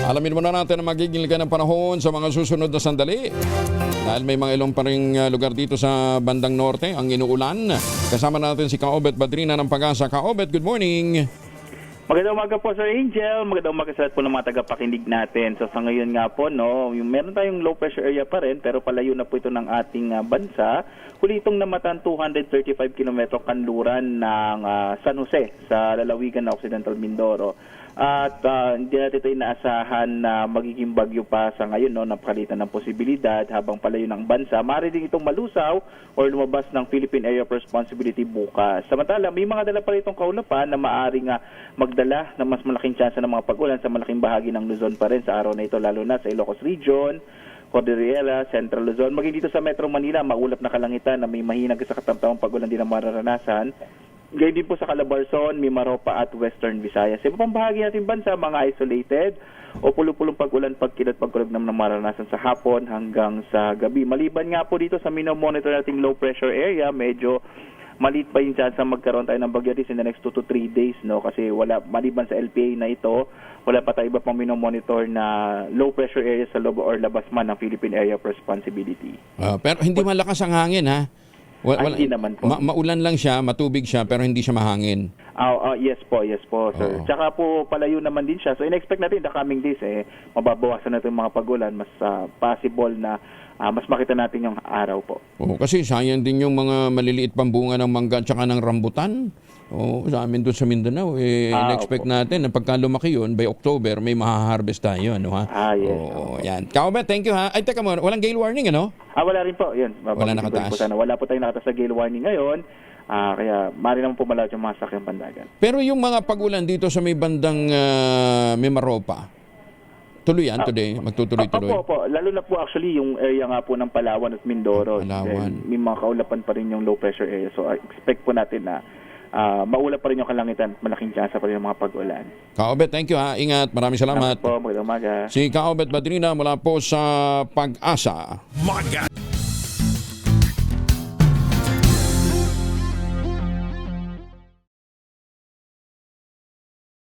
Alamin muna natin ang magiging liga ng panahon sa mga susunod na sandali. Dahil may mga ilong pa ring lugar dito sa bandang norte ang inuulan. Kasama natin si Kaobet Badrina ng Pag-asa. Kaobet, good morning. Magandang umaga po, Sir Angel. Magandang umaga sa lahat po ng mga tagapakinig natin. So sa ngayon nga po, no, meron tayong low pressure area pa rin, pero palayo na po ito ng ating bansa. Huli itong namatan 235 km kanluran ng San Jose sa lalawigan ng Occidental Mindoro. At hindi natin ito inaasahan na magiging bagyo pa sa ngayon, no, napakalitan ng posibilidad habang palayo ng bansa. Maaari din itong malusaw or lumabas ng Philippine Area of Responsibility bukas. Samantala, may mga dala pa itong kaulapan na maaaring magdala ng mas malaking tsansa ng mga pag-ulan sa malaking bahagi ng Luzon pa rin sa araw na ito, lalo na sa Ilocos Region, Cordillera, Central Luzon. Maging dito sa Metro Manila, maulap na kalangitan na may mahinag sa katamtamang pag-ulan din ang mararanasan. Gayun din po sa Calabarzon, Mimaropa at Western Visayas. Sa iba pang bahagi natin bansa, mga isolated o pulong-pulong pag-ulan, pagkilat, pagkulog naman ng maranasan sa hapon hanggang sa gabi. Maliban nga po dito sa minomonitor nating low pressure area, medyo maliit pa yung chance na magkaroon tayo ng bagyo in the next 2 to 3 days, no? Kasi wala, maliban sa LPA na ito, wala pa tayo iba pang minomonitor na low pressure area sa loob or labas man ng Philippine Area of Responsibility. Pero hindi malakas ang hangin, ha? Hindi naman po. Maulan lang siya, matubig siya, pero hindi siya mahangin. Yes po, sir. Tsaka po palayo naman din siya. So in-expect natin the coming days, mababawasan natin yung mga pag-ulan. Mas possible na mas makita natin yung araw po. Kasi sayang din yung mga maliliit pang bunga ng mangga at saka ng rambutan. Sa amin doon sa Mindanao, in-expect natin na pagka lumaki yun, by October, may maha-harvest tayo. Ano, ha? Yes. Yan. Kaobet, thank you, ha? Ay, teka mo, walang gale warning, ano? Wala rin po. Yun. Wala nakataas. Wala po tayong nakataas sa gale warning ngayon. Kaya maaari naman po malawat yung mga sakyang pandagan. Pero yung mga pag-ulan dito sa may bandang Mimaropa, tuloy yan today? Magtutuloy-tuloy? Opo. Lalo na po actually yung area nga po ng Palawan at Mindoro. Palawan. May mga kaulapan pa rin yung low pressure area. So expect po natin na maulap pa rin yung kalangitan, malaking tsansa pa rin yung mga pag-ulan. Kaobet, thank you, ha. Ingat. Maraming salamat. Magandang umaga. Si Kaobet Badrina mula po sa Pag-asa.